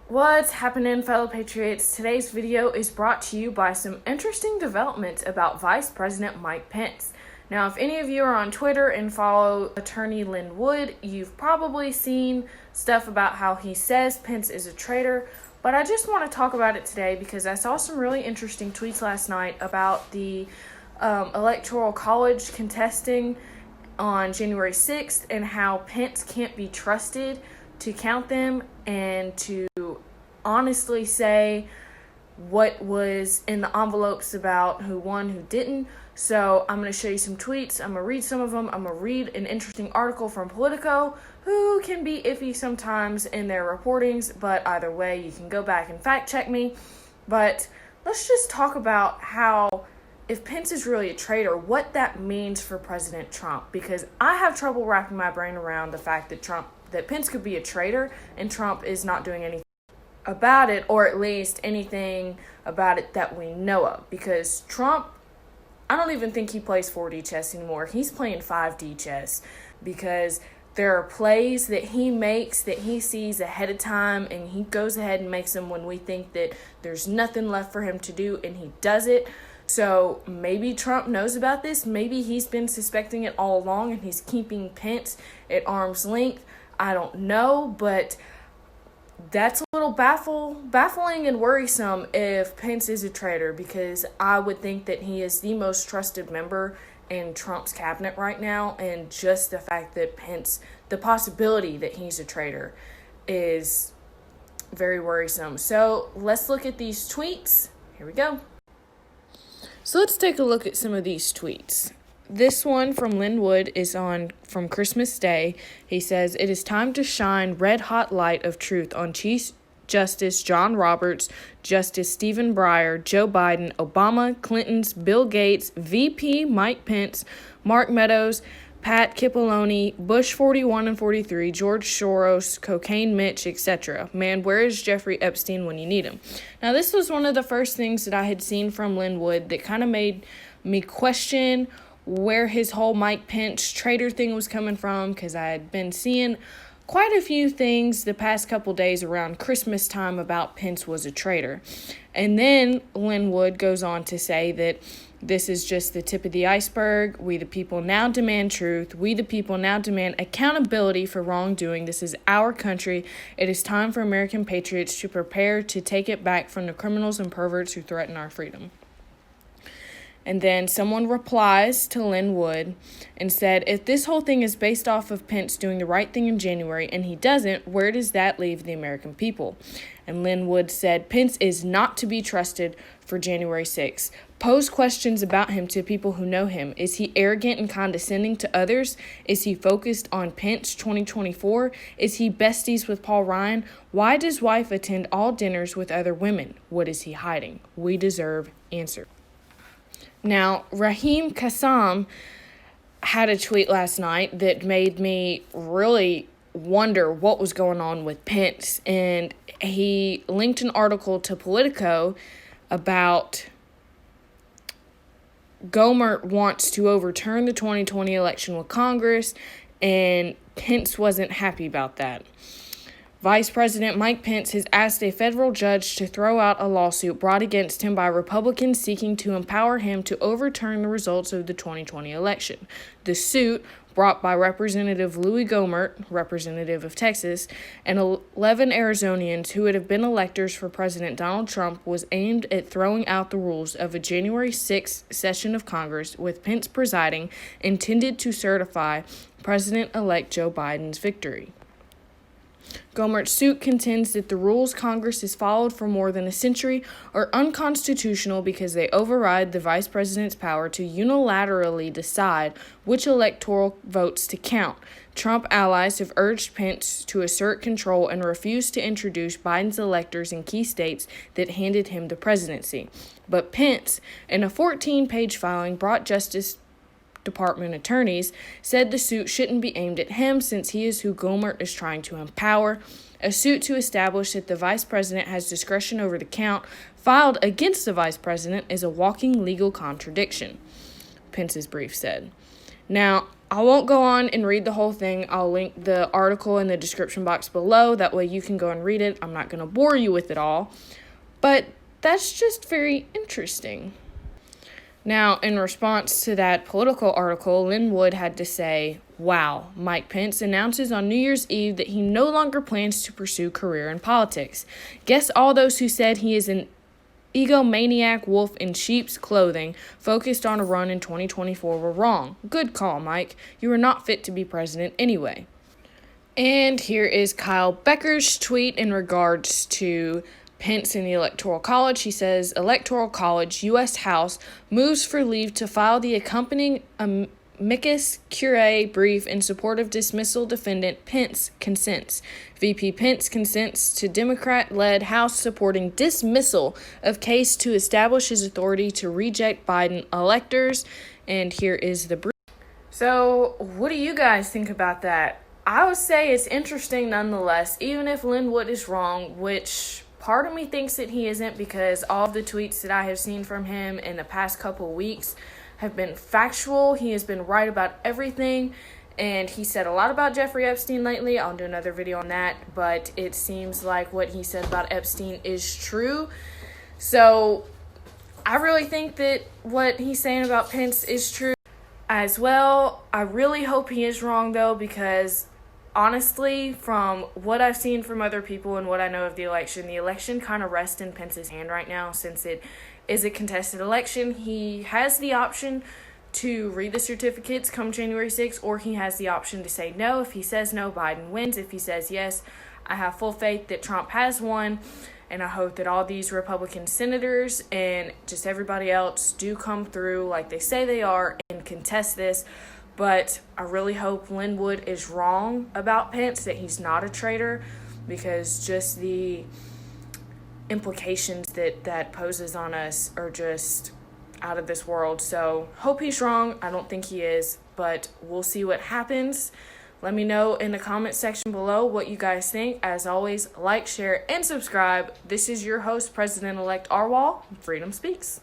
What's happening, fellow patriots? Today's video is brought to you by some interesting developments about Vice President Mike Pence. Now, if any of you are on Twitter and follow attorney Lynn Wood, you've probably seen stuff about how he says Pence is a traitor, but I just want to talk about it today because I saw some really interesting tweets last night about the Electoral College contesting on January 6th and how Pence can't be trusted to count them and to honestly say what was in the envelopes about who won, who didn't. So I'm going to show you some tweets. I'm going to read some of them. I'm going to read an interesting article from Politico, who can be iffy sometimes in their reportings, but either way, you can go back and fact check me. But let's just talk about how, if Pence is really a traitor, what that means for President Trump, because I have trouble wrapping my brain around the fact that Pence could be a traitor and Trump is not doing anything about it, or at least anything about it that we know of. Because Trump, I don't even think he plays 4D chess anymore. He's playing 5D chess, because there are plays that he makes that he sees ahead of time, and he goes ahead and makes them when we think that there's nothing left for him to do, and he does it. So maybe Trump knows about this. Maybe he's been suspecting it all along, and he's keeping Pence at arm's length. I don't know, but that's a little baffling and worrisome if Pence is a traitor, because I would think that he is the most trusted member in Trump's cabinet right now, and just the fact that Pence, the possibility that he's a traitor, is very worrisome. So let's look at these tweets. Here we go. So let's take a look at some of these tweets. This one from Lynn Wood is from Christmas Day. He says, "It is time to shine red-hot light of truth on Chief Justice John Roberts, Justice Stephen Breyer, Joe Biden, Obama, Clinton's, Bill Gates, VP Mike Pence, Mark Meadows, Pat Cipollone, Bush 41 and 43, George Soros, Cocaine Mitch, etc. Man, where is Jeffrey Epstein when you need him?" Now, this was one of the first things that I had seen from Lynn Wood that kind of made me question where his whole Mike Pence traitor thing was coming from, because I had been seeing quite a few things the past couple days around Christmas time about Pence was a traitor. And then Lynn Wood goes on to say that this is just the tip of the iceberg. We the people now demand truth. We the people now demand accountability for wrongdoing. This is our country. It is time for American patriots to prepare to take it back from the criminals and perverts who threaten our freedom. And then someone replies to Lynn Wood and said, "If this whole thing is based off of Pence doing the right thing in January and he doesn't, where does that leave the American people?" And Lynn Wood said, "Pence is not to be trusted for January 6th. Pose questions about him to people who know him. Is he arrogant and condescending to others? Is he focused on Pence 2024? Is he besties with Paul Ryan? Why does wife attend all dinners with other women? What is he hiding? We deserve answers." Now, Raheem Kassam had a tweet last night that made me really wonder what was going on with Pence. And he linked an article to Politico about Gohmert wants to overturn the 2020 election with Congress, and Pence wasn't happy about that. Vice President Mike Pence has asked a federal judge to throw out a lawsuit brought against him by Republicans seeking to empower him to overturn the results of the 2020 election. The suit, brought by Representative Louis Gohmert, representative of Texas, and 11 Arizonians who would have been electors for President Donald Trump, was aimed at throwing out the rules of a January 6th session of Congress, with Pence presiding, intended to certify President-elect Joe Biden's victory. Gohmert's suit contends that the rules Congress has followed for more than a century are unconstitutional because they override the vice president's power to unilaterally decide which electoral votes to count. Trump allies have urged Pence to assert control and refuse to introduce Biden's electors in key states that handed him the presidency. But Pence, in a 14-page filing brought Justice Department attorneys, said the suit shouldn't be aimed at him since he is who Gohmert is trying to empower. A suit to establish that the vice president has discretion over the count filed against the vice president is a walking legal contradiction, Pence's brief said. Now, I won't go on and read the whole thing. I'll link the article in the description box below. That way you can go and read it. I'm not going to bore you with it all. But that's just very interesting. Now, in response to that political article, Lin Wood had to say, "Wow, Mike Pence announces on New Year's Eve that he no longer plans to pursue career in politics. Guess all those who said he is an egomaniac wolf in sheep's clothing, focused on a run in 2024 were wrong. Good call, Mike. You are not fit to be president anyway." And here is Kyle Becker's tweet in regards to Pence in the Electoral College. He says, "Electoral College, U.S. House, moves for leave to file the accompanying amicus curiae brief in support of dismissal. Defendant Pence consents. VP Pence consents to Democrat-led House supporting dismissal of case to establish his authority to reject Biden electors." And here is the brief. So, what do you guys think about that? I would say it's interesting nonetheless, even if Lin Wood is wrong, which part of me thinks that he isn't, because all of the tweets that I have seen from him in the past couple weeks have been factual. He has been right about everything, and he said a lot about Jeffrey Epstein lately. I'll do another video on that, but it seems like what he said about Epstein is true. So I really think that what he's saying about Pence is true as well. I really hope he is wrong, though, because honestly, from what I've seen from other people and what I know of the election kind of rests in Pence's hand right now, since it is a contested election. He has the option to read the certificates come January 6th, or he has the option to say no. If he says no, Biden wins. If he says yes, I have full faith that Trump has won, and I hope that all these Republican senators and just everybody else do come through like they say they are and contest this. But I really hope Lin Wood is wrong about Pence, that he's not a traitor, because just the implications that poses on us are just out of this world. So hope he's wrong. I don't think he is, but we'll see what happens. Let me know in the comment section below what you guys think. As always, like, share, and subscribe. This is your host, President-elect Arwal. Freedom Speaks.